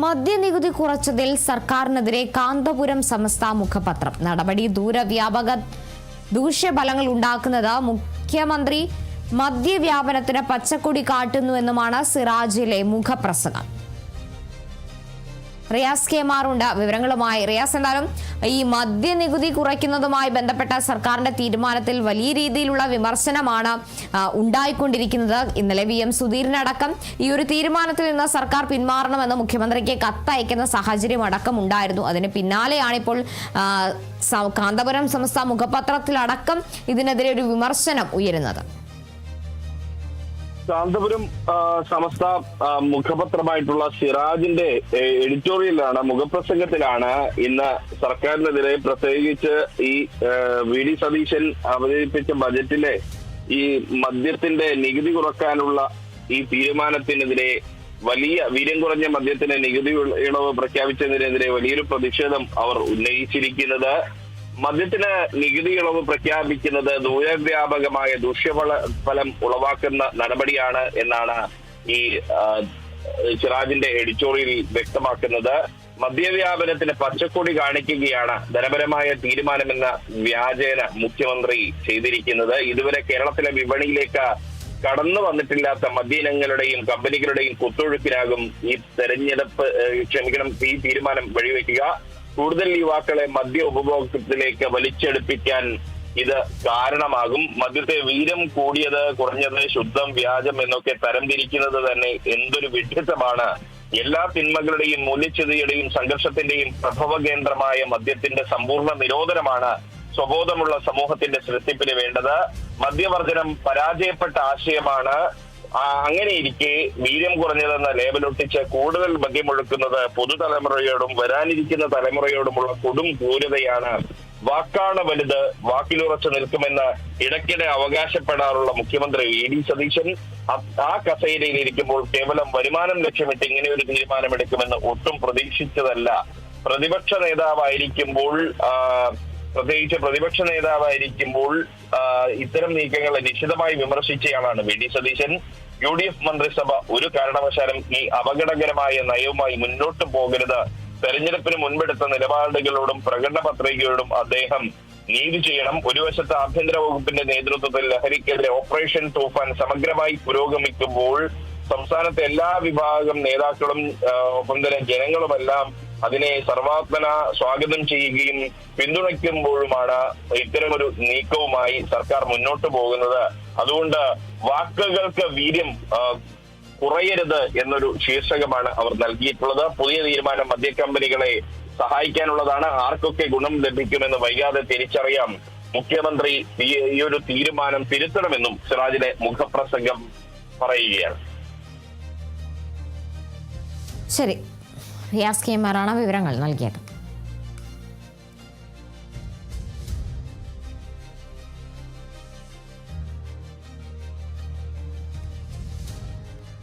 മദ്യനികുതി കുറച്ചതിൽ സർക്കാരിനെതിരെ കാന്തപുരം സമസ്ത മുഖപത്രം. നടപടി ദൂരവ്യാപക ദൂഷ്യഫലങ്ങൾ ഉണ്ടാക്കുന്നത്. മുഖ്യമന്ത്രി മദ്യവ്യാപനത്തിന് പച്ചക്കൊടി കാട്ടുന്നുവെന്നുമാണ് സിറാജിലെ മുഖപ്രസംഗം. റിയാസ് കെ മാറുണ്ട് വിവരങ്ങളുമായി. റിയാസ്, എന്തായാലും ഈ മദ്യനികുതി കുറയ്ക്കുന്നതുമായി ബന്ധപ്പെട്ട സർക്കാരിന്റെ തീരുമാനത്തിൽ വലിയ രീതിയിലുള്ള വിമർശനമാണ് ഉണ്ടായിക്കൊണ്ടിരിക്കുന്നത്. ഇന്നലെ VM സുധീരനടക്കം ഈ ഒരു തീരുമാനത്തിൽ നിന്ന് സർക്കാർ പിന്മാറണമെന്ന് മുഖ്യമന്ത്രിക്ക് കത്തയക്കുന്ന സാഹചര്യം അടക്കം ഉണ്ടായിരുന്നു. അതിന് പിന്നാലെയാണിപ്പോൾ കാന്തപുരം സമസ്ത മുഖപത്രത്തിലടക്കം ഇതിനെതിരെ ഒരു വിമർശനം ഉയരുന്നത്. കാന്തപുരം സമസ്ത മുഖപത്രമായിട്ടുള്ള സിറാജിന്റെ എഡിറ്റോറിയലാണ്, മുഖപ്രസംഗത്തിലാണ് ഇന്ന് സർക്കാരിനെതിരെ, പ്രത്യേകിച്ച് ഈ VD സതീശൻ അവതരിപ്പിച്ച ബജറ്റിലെ ഈ മദ്യത്തിന്റെ നികുതി കുറക്കാനുള്ള ഈ തീരുമാനത്തിനെതിരെ വലിയ വീര്യം കുറഞ്ഞ മദ്യത്തിന് നികുതി ഇളവ് പ്രഖ്യാപിച്ചതിനെതിരെ വലിയൊരു പ്രതിഷേധം അവർ ഉന്നയിച്ചിരിക്കുന്നത്. മദ്യത്തിന് നികുതി ഇളവ് പ്രഖ്യാപിക്കുന്നത് ദൂരവ്യാപകമായ ദൂഷ്യഫലം ഉളവാക്കുന്ന നടപടിയാണ് എന്നാണ് ഈ സിറാജിന്റെ എഡിറ്റോറിയൽ വ്യക്തമാക്കുന്നത്. മദ്യവ്യാപനത്തിന് പച്ചക്കൊടി കാണിക്കുകയാണ് ധനപരമായ തീരുമാനമെന്ന വ്യാജേന മുഖ്യമന്ത്രി ചെയ്തിരിക്കുന്നത്. ഇതുവരെ കേരളത്തിലെ വിപണിയിലേക്ക് കടന്നു വന്നിട്ടില്ലാത്ത മദ്യയിനങ്ങളുടെയും കമ്പനികളുടെയും കുത്തൊഴുക്കിനാകും ഈ ഈ തീരുമാനം വഴിവെക്കുക. കൂടുതൽ യുവാക്കളെ മദ്യ ഉപഭോഗത്തിലേക്ക് വലിച്ചെടുപ്പിക്കാൻ ഇത് കാരണമാകും. മദ്യത്തെ വീര്യം കൂടിയത്, കുറഞ്ഞത്, ശുദ്ധം, വ്യാജം എന്നൊക്കെ തരംതിരിക്കുന്നത് തന്നെ എന്തൊരു വിഡ്ഢിത്തമാണ്. എല്ലാ തിന്മകളുടെയും മൂല്യച്യുതിയുടെയും സംഘർഷത്തിന്റെയും പ്രഭവ കേന്ദ്രമായ മദ്യത്തിന്റെ സമ്പൂർണ്ണ നിരോധനമാണ് സ്വബോധമുള്ള സമൂഹത്തിന്റെ സൃഷ്ടിപ്പിന് വേണ്ടത്. മദ്യവർജനം പരാജയപ്പെട്ട ആശയമാണ്. അങ്ങനെയിരിക്കെ വീര്യം കുറഞ്ഞതെന്ന ലേബലൊട്ടിച്ച് കൂടുതൽ മദ്യമൊഴുക്കുന്നത് പുതുതലമുറയോടും വരാനിരിക്കുന്ന തലമുറയോടുമുള്ള കൊടും ക്രൂരതയാണ്. വാക്കാണ് വലുത്, വാക്കിലുറച്ചു നിൽക്കുമെന്ന് ഇടയ്ക്കിടെ അവകാശപ്പെടാറുള്ള മുഖ്യമന്ത്രി VD സതീശൻ ആ കസേരയിൽ ഇരിക്കുമ്പോൾ കേവലം വരുമാനം ലക്ഷ്യമിട്ട് ഇങ്ങനെ ഒരു തീരുമാനമെടുക്കുമെന്ന് ഒട്ടും പ്രതീക്ഷിച്ചതല്ല. പ്രത്യേകിച്ച് പ്രതിപക്ഷ നേതാവായിരിക്കുമ്പോൾ ഇത്തരം നീക്കങ്ങളെ നിശിതമായി വിമർശിച്ചയാളാണ് VD സതീശൻ. UDF മന്ത്രിസഭ ഒരു കാരണവശാലും ഈ അപകടകരമായ നയവുമായി മുന്നോട്ട് പോകരുത്. തെരഞ്ഞെടുപ്പിന് മുൻപെടുത്ത നിലപാടുകളോടും പ്രകടന പത്രികയോടും അദ്ദേഹം നീതി ചെയ്യണം. ഒരു വശത്ത് ആഭ്യന്തര വകുപ്പിന്റെ നേതൃത്വത്തിൽ ലഹരിക്കെതിരെ ഓപ്പറേഷൻ തൂഫാൻ സമഗ്രമായി പുരോഗമിക്കുമ്പോൾ സംസ്ഥാനത്തെ എല്ലാ വിഭാഗം നേതാക്കളും ഒപ്പം തന്നെ ജനങ്ങളുമെല്ലാം അതിനെ സർവാത്മന സ്വാഗതം ചെയ്യുകയും പിന്തുണയ്ക്കുമ്പോഴുമാണ് ഇത്തരമൊരു നീക്കവുമായി സർക്കാർ മുന്നോട്ട് പോകുന്നത്. അതുകൊണ്ട് വാക്കുകൾക്ക് വീര്യം കുറയരുത് എന്നൊരു ശീർഷകമാണ് അവർ നൽകിയിട്ടുള്ളത്. പുതിയ തീരുമാനം മദ്യക്കമ്പനികളെ സഹായിക്കാനുള്ളതാണ്. ആർക്കൊക്കെ ഗുണം ലഭിക്കുമെന്ന് വൈകാതെ തിരിച്ചറിയാം. മുഖ്യമന്ത്രി ഈ ഒരു തീരുമാനം തിരുത്തണമെന്നും സിറാജിലെ മുഖപ്രസംഗം പറയുകയാണ്. ശരി, റിയാസ് കെ മാറാണ് വിവരങ്ങൾ നൽകിയത്.